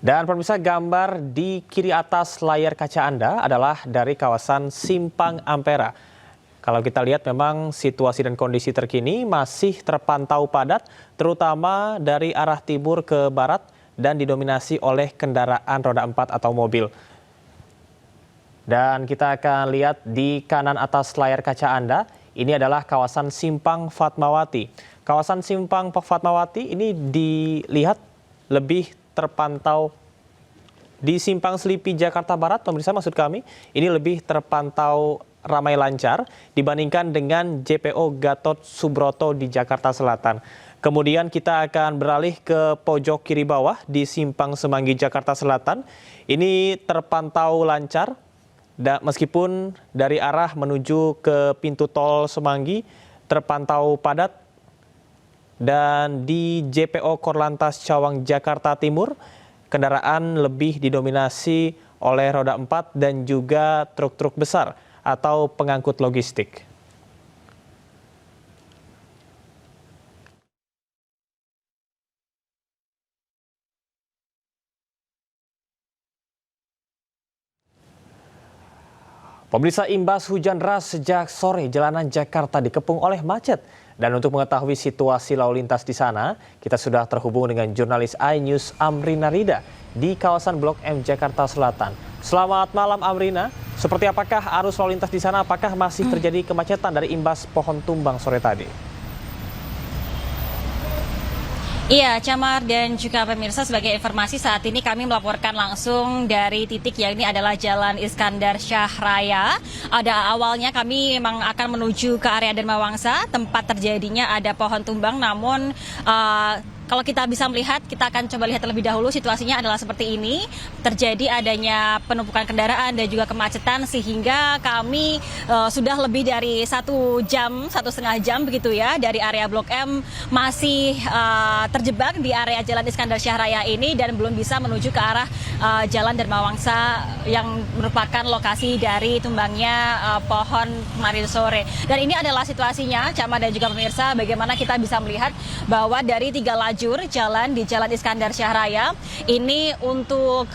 Dan pemirsa, gambar di kiri atas layar kaca Anda adalah dari kawasan Simpang Ampera. Kalau kita lihat memang situasi dan kondisi terkini masih terpantau padat, terutama dari arah timur ke barat dan didominasi oleh kendaraan roda 4 atau mobil. Dan kita akan lihat di kanan atas layar kaca Anda, ini adalah kawasan Simpang Fatmawati. Kawasan Simpang Fatmawati ini dilihat lebih terpantau di Simpang Selipi Jakarta Barat, pemirsa maksud kami, ini lebih terpantau ramai lancar dibandingkan dengan JPO Gatot Subroto di Jakarta Selatan. Kemudian kita akan beralih ke pojok kiri bawah di Simpang Semanggi Jakarta Selatan. Ini terpantau lancar, meskipun dari arah menuju ke pintu tol Semanggi terpantau padat. Dan di JPO Korlantas Cawang Jakarta Timur, kendaraan lebih didominasi oleh roda 4 dan juga truk-truk besar atau pengangkut logistik. Pemirsa, imbas hujan deras sejak sore, jalanan Jakarta dikepung oleh macet. Dan untuk mengetahui situasi lalu lintas di sana, kita sudah terhubung dengan jurnalis iNews Amrina Rida di kawasan Blok M Jakarta Selatan. Selamat malam Amrina, seperti apakah arus lalu lintas di sana? Apakah masih terjadi kemacetan dari imbas pohon tumbang sore tadi? Iya, Camar dan juga pemirsa, sebagai informasi saat ini kami melaporkan langsung dari titik yang ini adalah Jalan Iskandar Syah Raya. Awalnya kami memang akan menuju ke area Dharma Wangsa, tempat terjadinya ada pohon tumbang, namun kalau kita bisa melihat, kita akan coba lihat terlebih dahulu situasinya adalah seperti ini. Terjadi adanya penumpukan kendaraan dan juga kemacetan sehingga kami sudah lebih dari 1 jam, 1,5 jam begitu ya, dari area Blok M masih terjebak di area Jalan Iskandar Syah Raya ini dan belum bisa menuju ke arah Jalan Dharma Wangsa yang merupakan lokasi dari tumbangnya pohon kemarin sore. Dan ini adalah situasinya, Camar dan juga pemirsa, bagaimana kita bisa melihat bahwa dari 3 lajur jalan di Jalan Iskandar Syah Raya ini untuk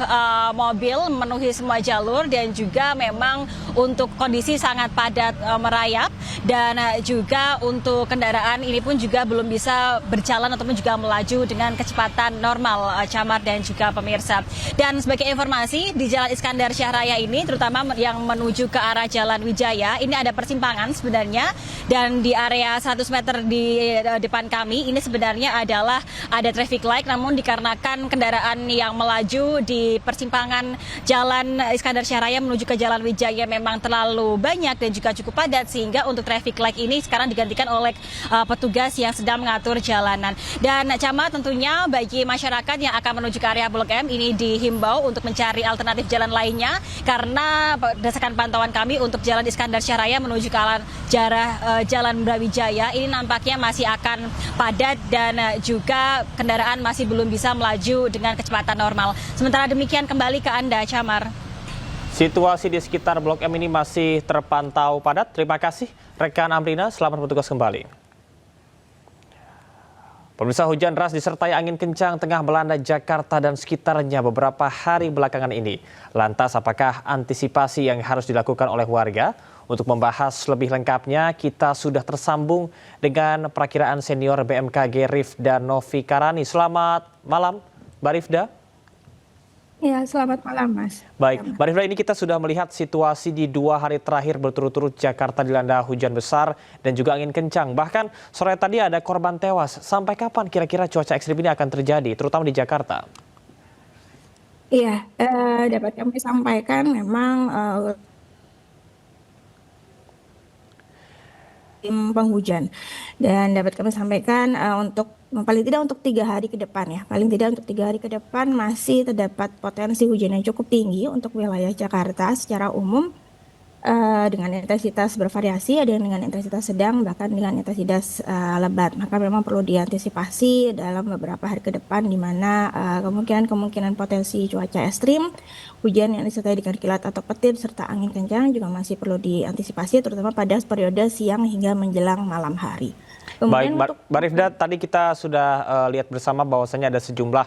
mobil memenuhi semua jalur dan juga memang untuk kondisi sangat padat merayap, dan juga untuk kendaraan ini pun juga belum bisa berjalan ataupun juga melaju dengan kecepatan normal, Camar dan juga pemirsa. Dan sebagai informasi, di Jalan Iskandar Syah Raya ini terutama yang menuju ke arah Jalan Wijaya ini ada persimpangan sebenarnya, dan di area 100 meter di depan kami ini sebenarnya adalah ada traffic light, namun dikarenakan kendaraan yang melaju di persimpangan Jalan Iskandar Syah Raya menuju ke Jalan Wijaya memang terlalu banyak dan juga cukup padat, sehingga untuk traffic light ini sekarang digantikan oleh petugas yang sedang mengatur jalanan. Dan Camar, tentunya bagi masyarakat yang akan menuju ke area Blok M ini dihimbau untuk mencari alternatif jalan lainnya, karena berdasarkan pantauan kami untuk Jalan Iskandar Syah Raya menuju ke arah Jalan Brawijaya ini nampaknya masih akan padat dan juga kendaraan masih belum bisa melaju dengan kecepatan normal. Sementara demikian, kembali ke Anda, Camar. Situasi di sekitar Blok M ini masih terpantau padat. Terima kasih rekan Amrina, selamat bertugas kembali. Pemirsa, hujan deras disertai angin kencang tengah melanda Jakarta dan sekitarnya beberapa hari belakangan ini. Lantas apakah antisipasi yang harus dilakukan oleh warga? Untuk membahas lebih lengkapnya, kita sudah tersambung dengan perakiraan senior BMKG Rifda Novi Karani. Selamat malam, Mbak Rifda. Ya, selamat malam, Mas. Baik, Mbak Rifda, ini kita sudah melihat situasi di 2 hari terakhir berturut-turut Jakarta dilanda hujan besar dan juga angin kencang. Bahkan sore tadi ada korban tewas. Sampai kapan kira-kira cuaca ekstrim ini akan terjadi, terutama di Jakarta? Iya, dapat kami sampaikan memang tim penghujan, dan dapat kami sampaikan untuk paling tidak untuk 3 hari ke depan ya, paling tidak untuk 3 hari ke depan masih terdapat potensi hujan yang cukup tinggi untuk wilayah Jakarta secara umum, dengan intensitas bervariasi, ada yang dengan intensitas sedang bahkan dengan intensitas lebat. Maka memang perlu diantisipasi dalam beberapa hari ke depan, di mana kemungkinan potensi cuaca ekstrim, hujan yang disertai dengan kilat atau petir serta angin kencang juga masih perlu diantisipasi, terutama pada periode siang hingga menjelang malam hari. Baik, Kemudian untuk Mbak Rifda, tadi kita sudah lihat bersama bahwasannya ada sejumlah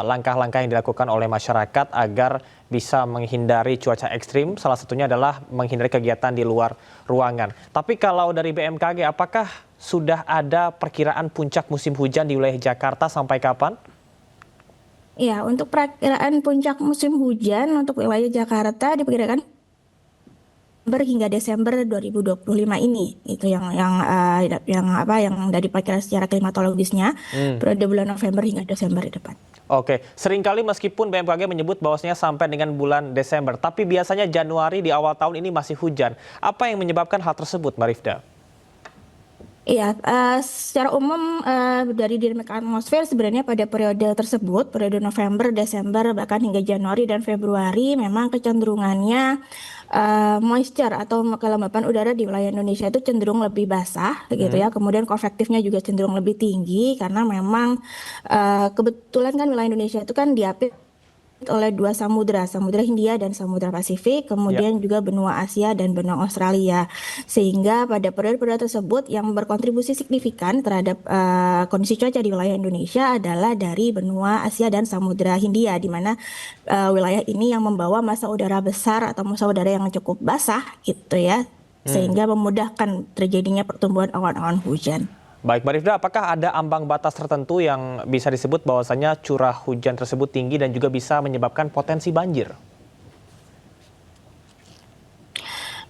langkah-langkah yang dilakukan oleh masyarakat agar bisa menghindari cuaca ekstrim. Salah satunya adalah menghindari kegiatan di luar ruangan. Tapi kalau dari BMKG, apakah sudah ada perkiraan puncak musim hujan di wilayah Jakarta sampai kapan? ya, untuk perakiraan puncak musim hujan untuk wilayah Jakarta diperkirakan November hingga Desember 2025 ini. Itu yang dari perkiraan secara klimatologisnya periode bulan November hingga Desember di depan. Oke, seringkali meskipun BMKG menyebut bahwasanya sampai dengan bulan Desember, tapi biasanya Januari di awal tahun ini masih hujan. Apa yang menyebabkan hal tersebut, Mbak Rifda? Iya, secara umum dari dinamika atmosfer sebenarnya pada periode tersebut, periode November, Desember, bahkan hingga Januari dan Februari, memang kecenderungannya moisture atau kelembapan udara di wilayah Indonesia itu cenderung lebih basah, gitu ya. Kemudian konvektifnya juga cenderung lebih tinggi karena memang kebetulan kan wilayah Indonesia itu kan diapit oleh dua samudra, Samudra Hindia dan Samudra Pasifik, kemudian juga benua Asia dan benua Australia. Sehingga pada periode-periode tersebut yang berkontribusi signifikan terhadap kondisi cuaca di wilayah Indonesia adalah dari benua Asia dan Samudra Hindia, di mana wilayah ini yang membawa massa udara besar atau massa udara yang cukup basah gitu ya, sehingga memudahkan terjadinya pertumbuhan awan-awan hujan. Baik, Mbak Rifda, apakah ada ambang batas tertentu yang bisa disebut bahwasanya curah hujan tersebut tinggi dan juga bisa menyebabkan potensi banjir?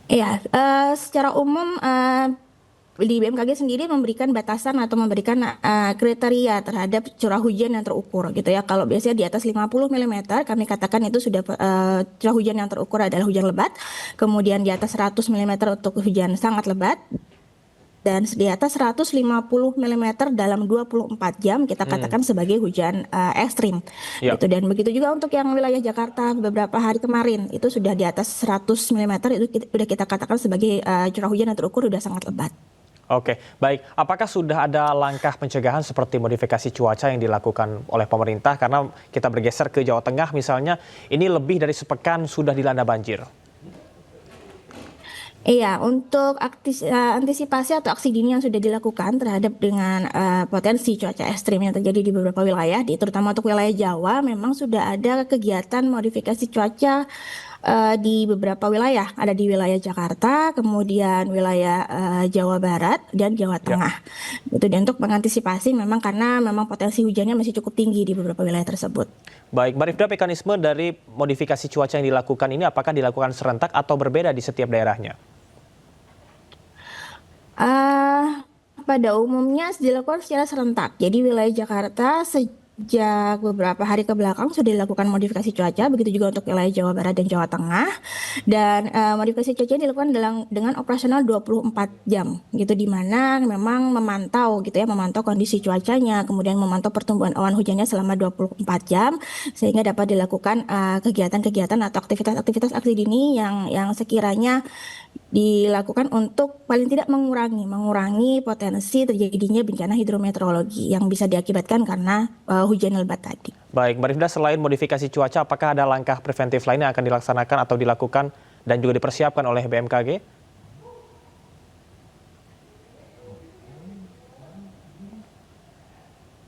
Ya, secara umum di BMKG sendiri memberikan batasan atau memberikan kriteria terhadap curah hujan yang terukur gitu ya. Kalau biasanya di atas 50 mm, kami katakan itu sudah curah hujan yang terukur adalah hujan lebat. Kemudian di atas 100 mm untuk hujan sangat lebat. Dan di atas 150 mm dalam 24 jam kita katakan sebagai hujan ekstrim. Yap. Gitu. Dan begitu juga untuk yang wilayah Jakarta beberapa hari kemarin itu sudah di atas 100 mm itu sudah kita katakan sebagai curah hujan yang terukur sudah sangat lebat. Oke, baik. Apakah sudah ada langkah pencegahan seperti modifikasi cuaca yang dilakukan oleh pemerintah? Karena kita bergeser ke Jawa Tengah misalnya, ini lebih dari sepekan sudah dilanda banjir. Iya, untuk antisipasi atau aksi dini yang sudah dilakukan terhadap dengan potensi cuaca ekstrim yang terjadi di beberapa wilayah, terutama untuk wilayah Jawa, memang sudah ada kegiatan modifikasi cuaca di beberapa wilayah. Ada di wilayah Jakarta, kemudian wilayah Jawa Barat, dan Jawa Tengah. Itu dan untuk mengantisipasi memang karena memang potensi hujannya masih cukup tinggi di beberapa wilayah tersebut. Baik, Mbak Rifda, mekanisme dari modifikasi cuaca yang dilakukan ini apakah dilakukan serentak atau berbeda di setiap daerahnya? Pada umumnya dilakukan secara serentak. Jadi wilayah Jakarta sejak beberapa hari ke belakang sudah dilakukan modifikasi cuaca, begitu juga untuk wilayah Jawa Barat dan Jawa Tengah. Dan modifikasi cuaca dilakukan dengan operasional 24 jam, gitu, di mana memang memantau kondisi cuacanya, kemudian memantau pertumbuhan awan hujannya selama 24 jam, sehingga dapat dilakukan kegiatan-kegiatan atau aktivitas-aktivitas aksi dini yang sekiranya dilakukan untuk paling tidak mengurangi potensi terjadinya bencana hidrometeorologi yang bisa diakibatkan karena hujan lebat tadi. Baik, Mbak Rifda, selain modifikasi cuaca, apakah ada langkah preventif lain yang akan dilaksanakan atau dilakukan dan juga dipersiapkan oleh BMKG?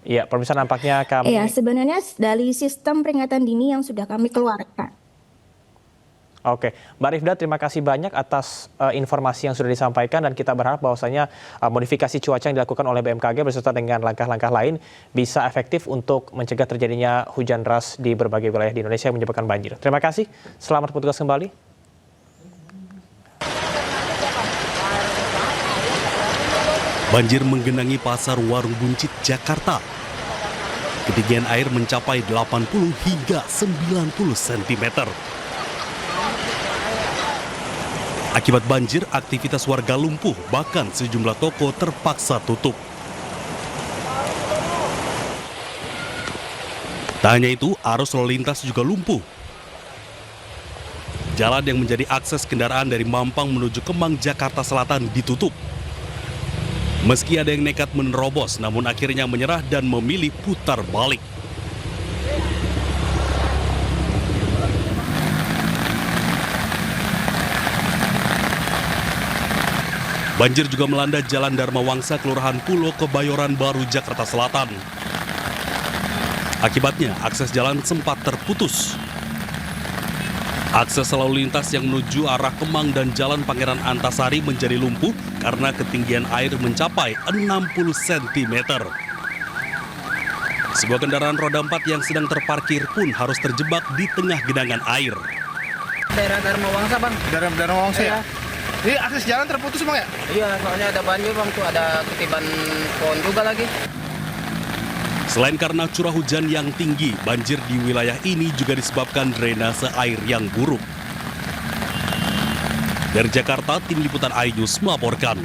Iya, pemirsa, nampaknya kami... Ya, sebenarnya dari sistem peringatan dini yang sudah kami keluarkan. Oke, Mbak Rifda, terima kasih banyak atas informasi yang sudah disampaikan dan kita berharap bahwasanya modifikasi cuaca yang dilakukan oleh BMKG beserta dengan langkah-langkah lain bisa efektif untuk mencegah terjadinya hujan deras di berbagai wilayah di Indonesia yang menyebabkan banjir. Terima kasih, selamat bertugas kembali. Banjir menggenangi pasar Warung Buncit, Jakarta. Ketinggian air mencapai 80 hingga 90 cm. Akibat banjir, aktivitas warga lumpuh, bahkan sejumlah toko terpaksa tutup. Tak hanya itu, arus lalu lintas juga lumpuh. Jalan yang menjadi akses kendaraan dari Mampang menuju Kemang, Jakarta Selatan ditutup. Meski ada yang nekat menerobos, namun akhirnya menyerah dan memilih putar balik. Banjir juga melanda Jalan Dharma Wangsa, Kelurahan Pulo, Kebayoran Baru, Jakarta Selatan. Akibatnya, akses jalan sempat terputus. Akses lalu lintas yang menuju arah Kemang dan Jalan Pangeran Antasari menjadi lumpuh karena ketinggian air mencapai 60 cm. Sebuah kendaraan roda 4 yang sedang terparkir pun harus terjebak di tengah genangan air. Daerah Dharma Wangsa, Bang. Daerah Dharma Wangsa ya? Ini akses jalan terputus, Bang ya? Iya, soalnya ada banjir, Bang. Tuh ada ketiban pohon juga lagi. Selain karena curah hujan yang tinggi, banjir di wilayah ini juga disebabkan drainase air yang buruk. Dari Jakarta, Tim Liputan iNews melaporkan.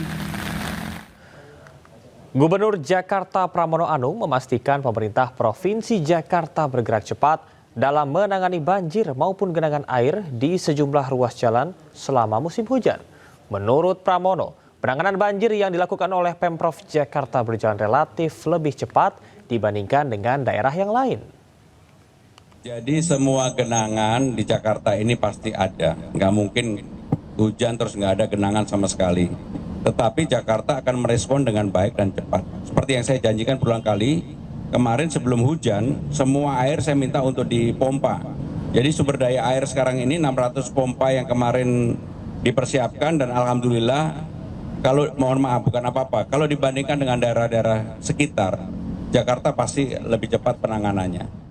Gubernur Jakarta Pramono Anung memastikan pemerintah Provinsi Jakarta bergerak cepat dalam menangani banjir maupun genangan air di sejumlah ruas jalan selama musim hujan. Menurut Pramono, penanganan banjir yang dilakukan oleh Pemprov Jakarta berjalan relatif lebih cepat dibandingkan dengan daerah yang lain. Jadi semua genangan di Jakarta ini pasti ada. Nggak mungkin hujan terus nggak ada genangan sama sekali. Tetapi Jakarta akan merespon dengan baik dan cepat. Seperti yang saya janjikan berulang kali, kemarin sebelum hujan, semua air saya minta untuk dipompa. Jadi sumber daya air sekarang ini 600 pompa yang kemarin dipersiapkan dan alhamdulillah, kalau mohon maaf bukan apa-apa, kalau dibandingkan dengan daerah-daerah sekitar, Jakarta pasti lebih cepat penanganannya.